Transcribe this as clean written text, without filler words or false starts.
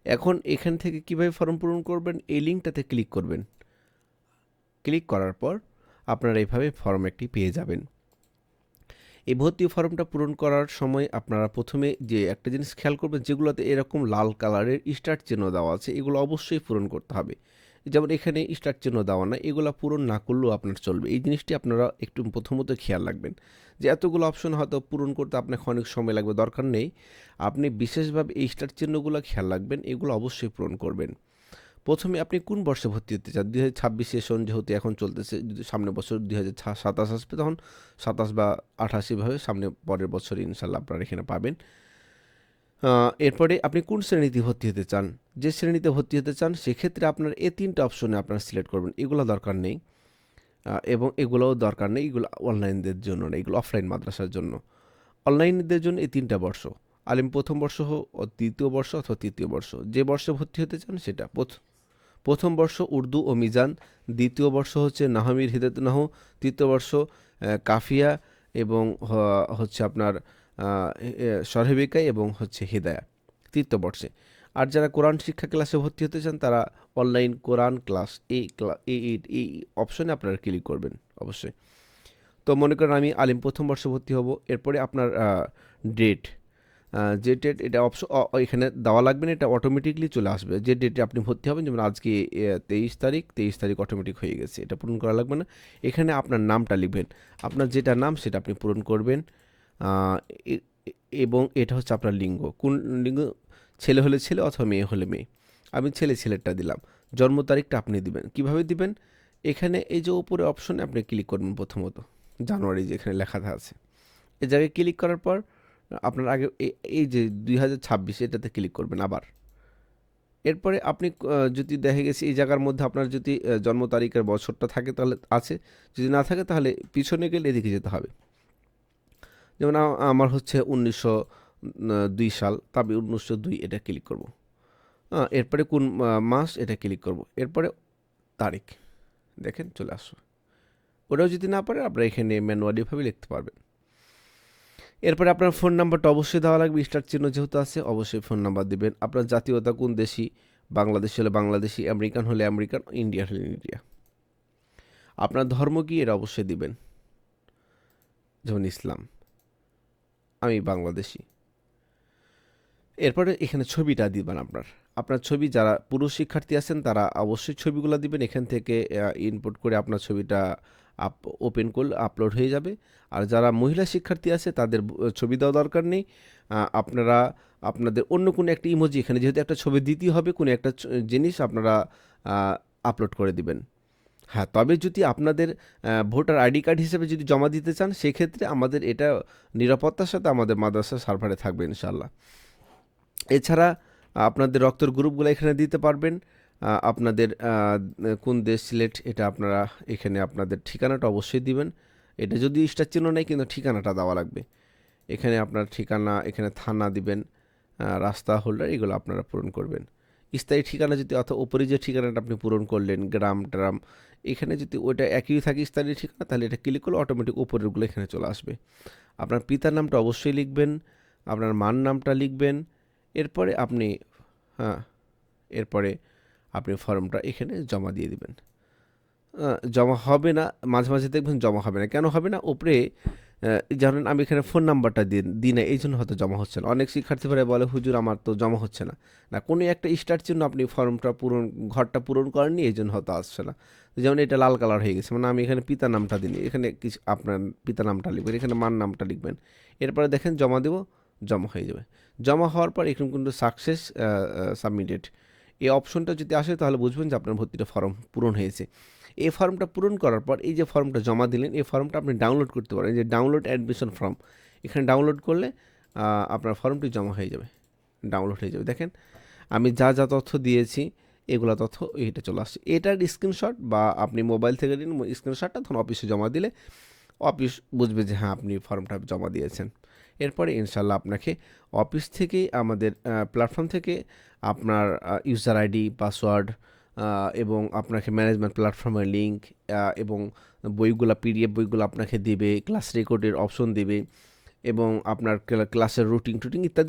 এখন এখান থেকে কিভাবে ফর্ম পূরণ করবেন, এই লিঙ্কটাতে ক্লিক করবেন। ক্লিক করার পর আপনারা এইভাবে ফর্ম একটি পেয়ে যাবেন। এই ভর্তি ফর্মটা পূরণ করার সময় আপনারা প্রথমে যে একটা জিনিস খেয়াল করবেন, যেগুলোতে এরকম লাল কালারের স্টার চিহ্ন দেওয়া আছে এগুলো অবশ্যই পূরণ করতে হবে। যেমন এখানে স্টার চিহ্ন দেওয়া না, এগুলো পূরণ না করলেও আপনার চলবে। এই জিনিসটি আপনারা একটু প্রথমত খেয়াল রাখবেন যে এতগুলো অপশন হয়তো পূরণ করতে আপনাকে অনেক সময় লাগবে, দরকার নেই। আপনি বিশেষভাবে এই স্টার চিহ্নগুলো খেয়াল রাখবেন, এগুলো অবশ্যই পূরণ করবেন। প্রথমে আপনি কোন বর্ষে ভর্তি হতে চান? 2026 সেশন যেহেতু এখন চলতেছে, যদি সামনের বছর 2027 আসবে তখন 27 বা 28 এভাবে সামনে পরের বছর ইনশাল্লাহ আপনারা এখানে পাবেন। এরপরে আপনি কোন শ্রেণীতে ভর্তি হতে চান? যে শ্রেণীতে ভর্তি হতে চান সেক্ষেত্রে আপনার এই 3টা অপশনে আপনারা সিলেক্ট করবেন। এগুলো দরকার নেই, এবং এগুলোও দরকার নেই, এগুলো অনলাইনদের জন্য না, এগুলো অফলাইন মাদ্রাসার জন্য। অনলাইনদের জন্য এই 3টা বর্ষ, আলিম প্রথম বর্ষ হোক, দ্বিতীয় বর্ষ অথবা তৃতীয় বর্ষ। যে বর্ষে ভর্তি হতে চান সেটা প্রথম বর্ষ উর্দু ও মিজান, দ্বিতীয় বর্ষ হচ্ছে নাহমির হিদায়তুন্নাহ, তৃতীয় বর্ষ কাফিয়া এবং হচ্ছে আপনার সরহেবিকা এবং হচ্ছে হিদায়া তৃতীয় বর্ষে। আর যারা কোরআন শিক্ষা ক্লাসে ভর্তি হতে চান তারা অনলাইন কোরআন ক্লাস এই অপশনে আপনারা ক্লিক করবেন অবশ্যই। তো মনে করেন আমি আলিম প্রথম বর্ষে ভর্তি হব, এরপরে আপনার ডেট, যে ডেট এটা এখানে দেওয়া লাগবে না, এটা অটোমেটিকলি চলে আসবে যে ডেটে আপনি ভর্তি হবেন। যেমন আজকে 23 তারিখ অটোমেটিক হয়ে গেছে, এটা পূরণ করা লাগবে না। এখানে আপনার নামটা লিখবেন, আপনার যেটা নাম সেটা আপনি পূরণ করবেন। এবং এটা হচ্ছে আপনার লিঙ্গ, কোন লিঙ্গ, ছেলে হলে ছেলে অথবা মেয়ে হলে মেয়ে। আমি ছেলেরটা দিলাম। জন্ম তারিখটা আপনি দিবেন। কিভাবে দিবেন? এখানে এই যে উপরে অপশনে আপনি ক্লিক করবেন, প্রথমত জানুয়ারি যেখানে লেখা আছে এই জায়গায় ক্লিক করার পর আপনার আগে এই যে 2026 এটাতে ক্লিক করবেন আবার। এরপরে আপনি যদি দেখা গেছে এই জায়গার মধ্যে আপনার যদি জন্ম তারিখের বছরটা থাকে তাহলে আছে, যদি না থাকে তাহলে পিছনে গেলে এদিকে যেতে হবে। যেমন আমার হচ্ছে 1902 সাল, তবে 1902 এটা ক্লিক করব। এরপরে কোন মাস এটা ক্লিক করব, এরপরে তারিখ দেখেন চলে আসবে। ওটাও যদি না পারে আপনারা এখানে ম্যানুয়ালিভাবে লিখতে পারবেন। এরপরে আপনার ফোন নাম্বারটা অবশ্যই দেওয়া লাগবে, স্টার চিহ্ন যেহেতু আছে অবশ্যই ফোন নাম্বার দিবেন। আপনার জাতীয়তা কোন দেশি, বাংলাদেশি হলে বাংলাদেশি, আমেরিকান হলে আমেরিকান, ইন্ডিয়ান হলে ইন্ডিয়া। আপনার ধর্ম কি এটা অবশ্যই দিবেন, যেমন ইসলাম, আমি বাংলাদেশি। এরপরে এখানে ছবিটা দিবেন আপনার আপনার ছবি। যারা পুরুষ শিক্ষার্থী আছেন তারা অবশ্যই ছবিগুলো দিবেন, এখান থেকে ইনপুট করে আপনার ছবিটা ওপেন করলে আপলোড হয়ে যাবে। আর যারা মহিলা শিক্ষার্থী আছে তাদের ছবি দেওয়া দরকার নেই। আপনারা আপনাদের অন্য কোনো একটা ইমোজি, এখানে যেহেতু একটা ছবি দিতেই হবে, কোনো একটা জিনিস আপনারা আপলোড করে দিবেন। হ্যাঁ, তবে যদি আপনাদের ভোটার আইডি কার্ড হিসেবে যদি জমা দিতে চান সেক্ষেত্রে আমাদের এটা নিরাপত্তার সাথে আমাদের মাদ্রাসা সার্ভারে থাকবে ইনশাল্লাহ। এছাড়া আপনাদের রক্তের গ্রুপগুলো এখানে দিতে পারবেন। আপনাদের কোন দেশ সিলেক্ট এটা আপনারা এখানে আপনাদের ঠিকানাটা অবশ্যই দিবেন। এটা যদি স্টার চিহ্ন নেই কিন্তু ঠিকানাটা দেওয়া লাগবে। এখানে আপনার ঠিকানা, এখানে থানা দিবেন, রাস্তা হোল্ডার, এগুলো আপনারা পূরণ করবেন। স্থায়ী ঠিকানা যদি অথবা উপরে যে ঠিকানাটা আপনি পূরণ করলেন গ্রাম ট্রাম, এখানে যদি ওইটা একই থাকে স্থায়ী ঠিকানা তাহলে এটা ক্লিক করলে অটোমেটিক উপরেরগুলো এখানে চলে আসবে। আপনার পিতার নামটা অবশ্যই লিখবেন, আপনার মার নামটা লিখবেন। এরপরে আপনি হ্যাঁ এরপরে আপনি ফর্মটা এখানে জমা দিয়ে দিবেন। জমা হবে না, মাঝে মাঝে দেখবেন জমা হবে না। কেন হবে না? উপরে জানেন আমি এখানে ফোন নাম্বারটা দিই না, এই জন্য হয়তো জমা হচ্ছে না। অনেক শিক্ষার্থী ভাইরা বলে হুজুর আমার তো জমা হচ্ছে না। না, কোনো একটা স্টার চিহ্ন আপনি ফর্মটা ঘরটা পূরণ করেননি, এই জন্য হয়তো আসছে না। যেমন এটা লাল কালার হয়ে গেছে, মানে আমি এখানে পিতার নামটা দিইনি, এখানে কিছু আপনার পিতার নামটা লিখবেন, এখানে মার নামটা লিখবেন। এরপরে দেখেন জমা দেব, জমা হয়ে যাবে। জমা হওয়ার পর এখানে কিন্তু সাকসেস সাবমিটেড এই অপশনটা যদি আসে তাহলে বুঝবেন যে আপনার ভর্তিটা ফর্ম পূরণ হয়েছে। এই ফর্মটা পূরণ করার পর এই যে ফর্মটা জমা দিলেন এই ফর্মটা আপনি ডাউনলোড করতে পারেন, এই যে ডাউনলোড অ্যাডমিশন ফর্ম, এখানে ডাউনলোড করলে আপনার ফর্মটি জমা হয়ে যাবে, ডাউনলোড হয়ে যাবে। দেখেন আমি যা যা তথ্য দিয়েছি এগুলো তথ্য এইটা চলে আসছে। এটার স্ক্রিনশট বা আপনি মোবাইল থেকে দিন স্ক্রিনশটটা, তখন অফিসে জমা দিলে অফিস বুঝবে যে হ্যাঁ আপনি ফর্মটা জমা দিয়েছেন। এরপরে ইনশাল্লাহ আপনাকে অফিস থেকেই আমাদের প্ল্যাটফর্ম থেকে আপনার ইউজার আইডি পাসওয়ার্ড এবং আপনাকে ম্যানেজমেন্ট প্ল্যাটফর্মের লিঙ্ক এবং বইগুলা পিডিএফ বইগুলো আপনাকে দেবে, ক্লাস রেকর্ডের অপশন দেবে এবং আপনার ক্লাসের রুটিন টুটিং ইত্যাদি